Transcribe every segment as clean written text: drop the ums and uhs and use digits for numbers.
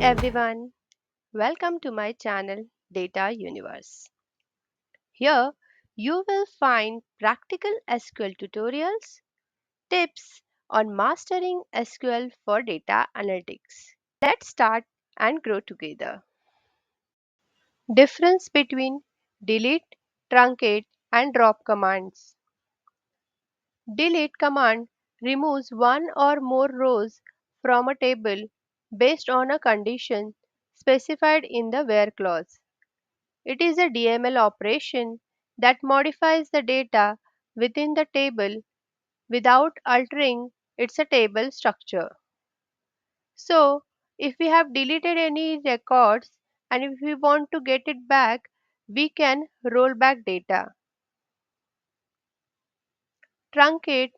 everyone, welcome to my channel Data Universe. Here you will find practical SQL tutorials, tips on mastering SQL for data analytics. Let's start and grow together. Difference between delete, truncate, and drop commands. Delete command removes one or more rows from a table based on a condition specified in the where clause. It is a DML operation that modifies the data within the table without altering its table structure. So, if we have deleted any records and if we want to get it back, we can roll back data. Truncate.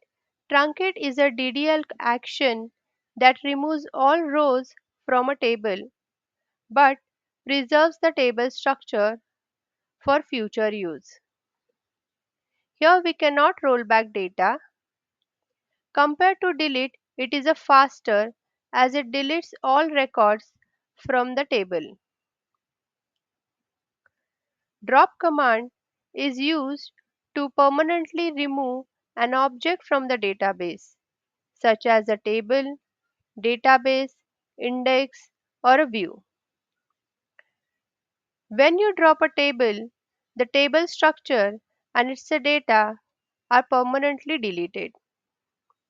Truncate is a DDL action that removes all rows from a table but preserves the table structure for future use. Here we cannot roll back data. Compared to delete, it is a faster as it deletes all records from the table. Drop command is used to permanently remove an object from the database, such as a table, database, index, or a view. When you drop a table, the table structure and its data are permanently deleted.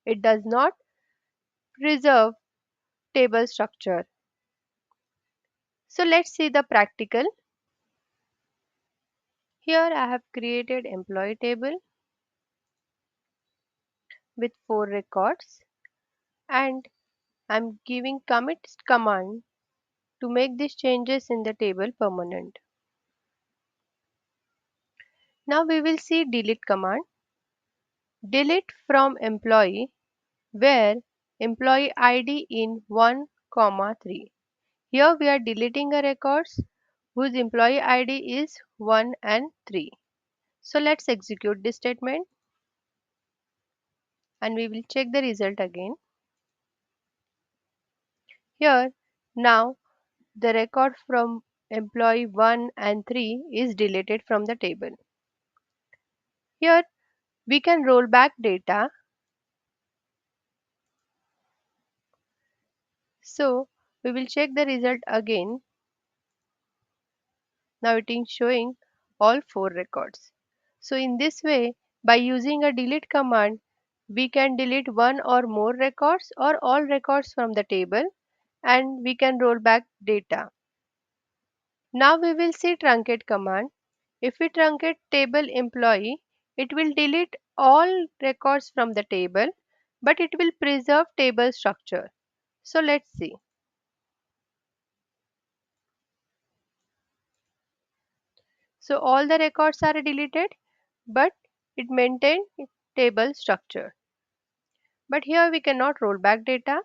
It does not preserve table structure. So let's see the practical. Here I have created employee table with 4 records and I'm giving commit command to make these changes in the table permanent. Now we will see delete command. Delete from employee where employee ID in 1, 3. Here we are deleting a records whose employee ID is 1 and 3. So let's execute this statement and we will check the result again. Here now the record from employee 1 and 3 is deleted from the table. Here we can roll back data. So we will check the result again. Now it is showing all 4 records. So in this way, by using a delete command, we can delete one or more records or all records from the table and we can roll back data. Now we will see truncate command. If we truncate table employee, it will delete all records from the table, but it will preserve table structure. So let's see. So all the records are deleted, but it maintained table structure. But here we cannot roll back data.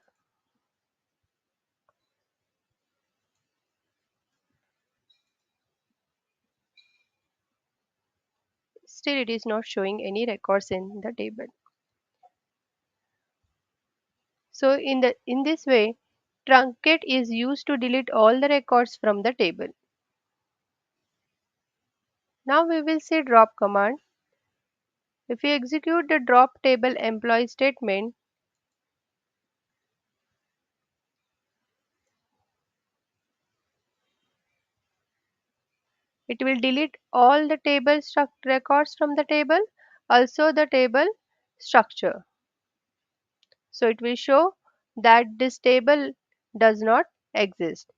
Still it is not showing any records in the table. So in this way, truncate is used to delete all the records from the table. Now we will see drop command. If we execute the drop table employee statement, it will delete all the table records from the table, also the table structure. So it will show that this table does not exist.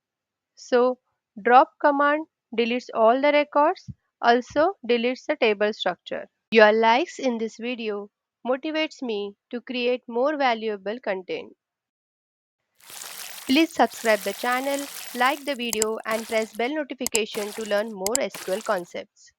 So drop command deletes all the records, also deletes the table structure. Your likes in this video motivates me to create more valuable content. Please subscribe the channel, like the video and press bell notification to learn more SQL concepts.